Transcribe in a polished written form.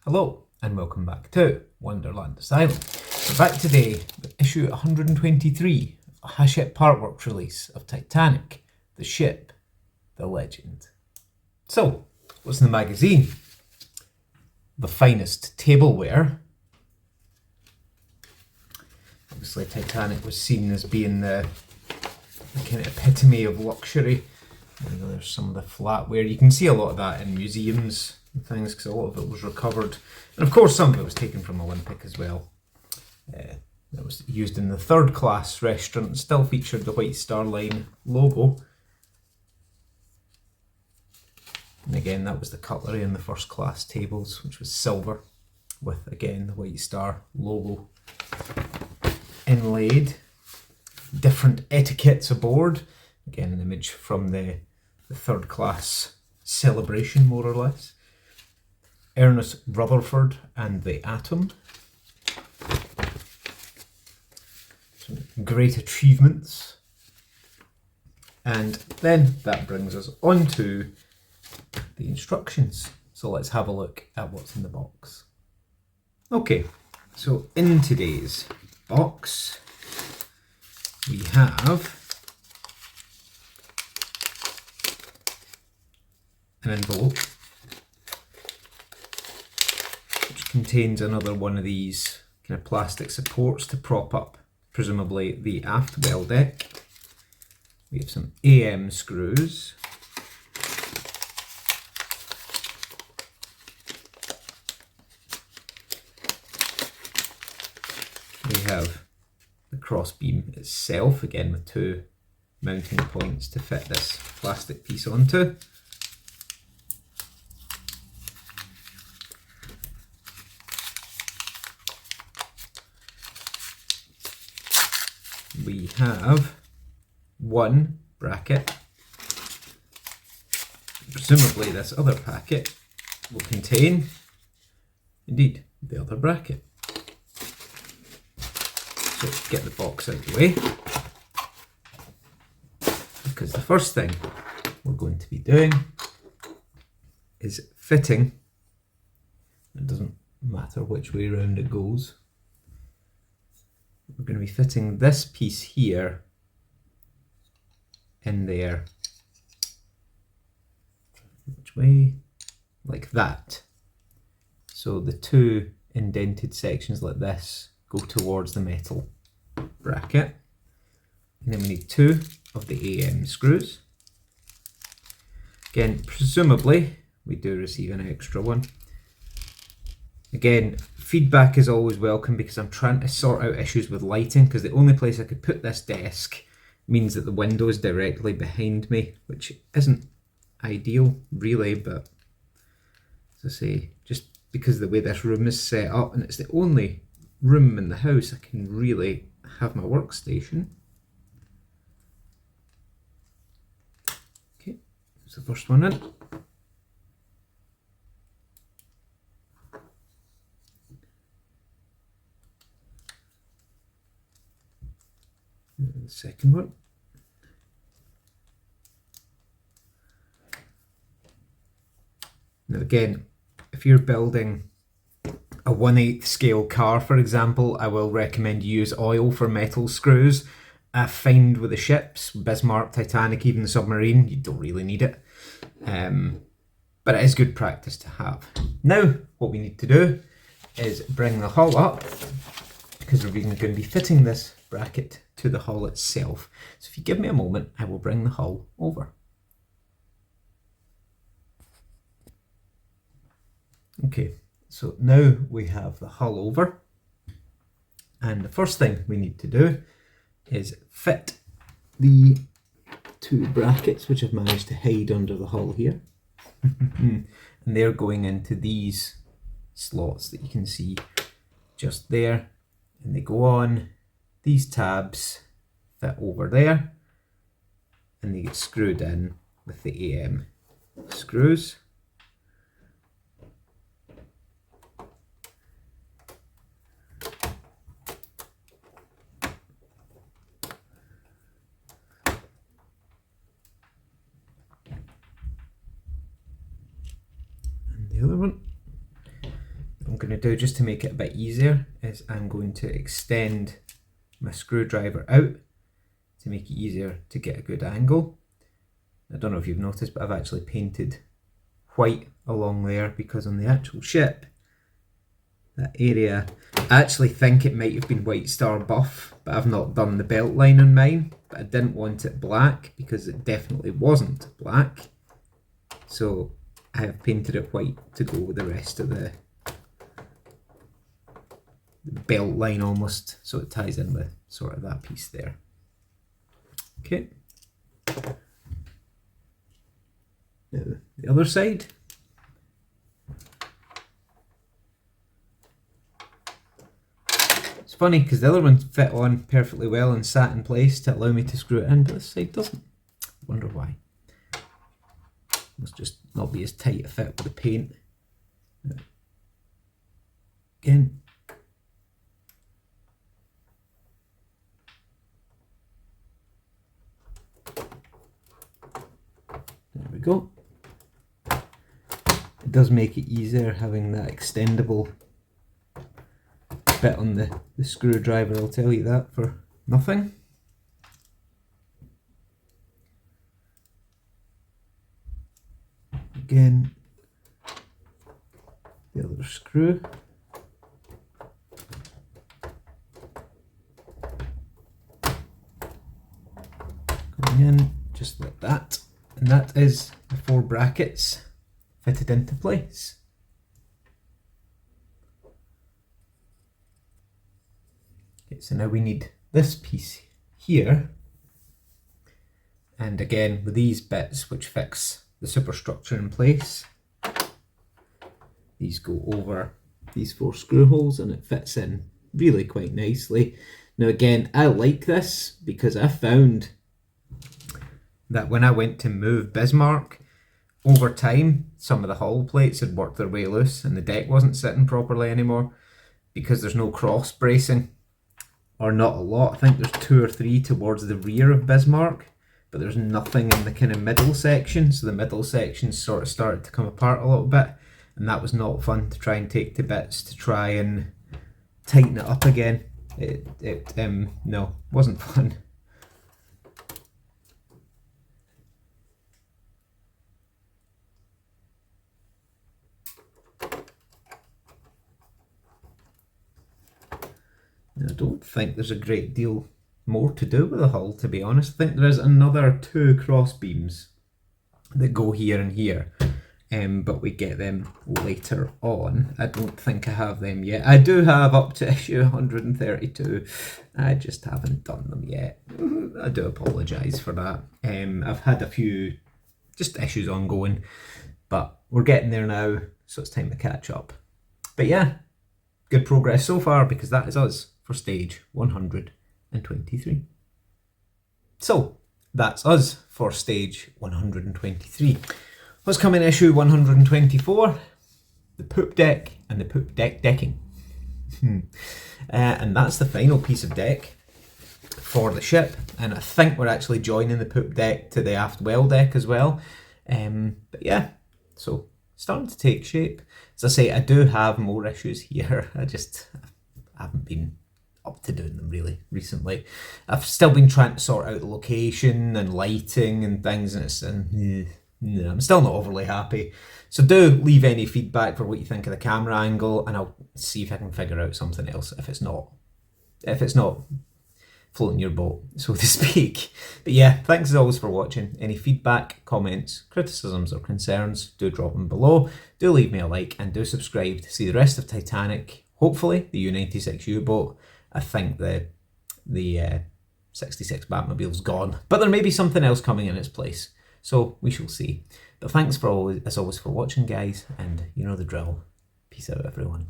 Hello and welcome back to Wonderland Asylum. We're back today with issue 123 of the Hachette Partworks release of Titanic, the ship, the legend. So, what's in the magazine? The finest tableware. Obviously Titanic was seen as being the kind of epitome of luxury. There's some of the flatware. You can see a lot of that in museums and things because a lot of it was recovered. And of course some of it was taken from Olympic as well. It was used in the third class restaurant and still featured the White Star Line logo. And again, that was the cutlery in the first class tables, which was silver with again the White Star logo inlaid. Different etiquettes aboard. Again, an image from the third class celebration, more or less. Ernest Rutherford and the Atom. Some great achievements. And then that brings us on to the instructions. So let's have a look at what's in the box. Okay, so in today's box we have an envelope which contains another one of these kind of plastic supports to prop up presumably the aft well deck. We have some AM screws. We have the crossbeam itself, again with two mounting points to fit this plastic piece onto. We have one bracket. Presumably this other packet will contain, indeed, the other bracket. So get the box out of the way, because the first thing we're going to be doing is fitting, it doesn't matter which way around it goes, we're going to be fitting this piece here in there, which way? Like that. So the two indented sections like this go towards the metal bracket. And then we need two of the AM screws. Again, presumably we do receive an extra one. Again, feedback is always welcome because I'm trying to sort out issues with lighting, because the only place I could put this desk means that the window is directly behind me, which isn't ideal really, but as I say, just because of the way this room is set up, and it's the only room in the house I can really have my workstation. Okay, that's the first one in. And the second one. Now again, if you're building a 1/8 scale car, for example, I will recommend you use oil for metal screws. I find with the ships, Bismarck, Titanic, even the submarine, you don't really need it. But it is good practice to have. Now, what we need to do is bring the hull up, because we're going to be fitting this bracket to the hull itself. So if you give me a moment, I will bring the hull over. Okay. So now we have the hull over, and the first thing we need to do is fit the two brackets which I've managed to hide under the hull here. And they're going into these slots that you can see just there, and they go on. These tabs fit over there and they get screwed in with the AM screws. going to do, just to make it a bit easier, is I'm going to extend my screwdriver out to make it easier to get a good angle. I don't know if you've noticed, but I've actually painted white along there, because on the actual ship, that area, I actually think it might have been White Star buff, but I've not done the belt line on mine. But I didn't want it black because it definitely wasn't black, so I have painted it white to go with the rest of the belt line almost, so it ties in with sort of that piece there. Okay. Now the other side. It's funny because the other one fit on perfectly well and sat in place to allow me to screw it in, but this side doesn't. Wonder why. Must just not be as tight a fit with the paint. Again. There we go. It does make it easier having that extendable bit on the screwdriver, I'll tell you that for nothing. Again, the other screw. Going in just like that, and that is the 4 brackets fitted into place. Okay, so now we need this piece here, and again with these bits which fix the superstructure in place, these go over these 4 screw holes and it fits in really quite nicely. Now again, I like this because I found that when I went to move Bismarck, over time some of the hull plates had worked their way loose and the deck wasn't sitting properly anymore because there's no cross bracing, or not a lot. I think there's 2 or 3 towards the rear of Bismarck, but there's nothing in the kind of middle section, so the middle section sort of started to come apart a little bit, and that was not fun to try and take to bits to try and tighten it up again. No, wasn't fun. I don't think there's a great deal more to do with the hull, to be honest. I think there is another 2 cross beams that go here and here, but we get them later on. I don't think I have them yet. I do have up to issue 132. I just haven't done them yet. I do apologise for that. I've had a few just issues ongoing, but we're getting there now, so it's time to catch up. But yeah, good progress so far, because that is us for stage 123. So that's us for stage 123. What's coming in issue 124? The poop deck and the poop deck decking. And that's the final piece of deck for the ship, and I think we're actually joining the poop deck to the aft well deck as well. But yeah, so starting to take shape. As I say, I do have more issues here. I haven't been up to doing them really recently. I've still been trying to sort out the location and lighting and things, and I'm still not overly happy. So do leave any feedback for what you think of the camera angle, and I'll see if I can figure out something else if it's not floating your boat, so to speak. But yeah, thanks as always for watching. Any feedback, comments, criticisms or concerns, do drop them below. Do leave me a like and do subscribe to see the rest of Titanic. Hopefully the U-96 U-boat. I think the 66 Batmobile's gone, but there may be something else coming in its place, so we shall see. But thanks as always for watching, guys, and you know the drill. Peace out, everyone.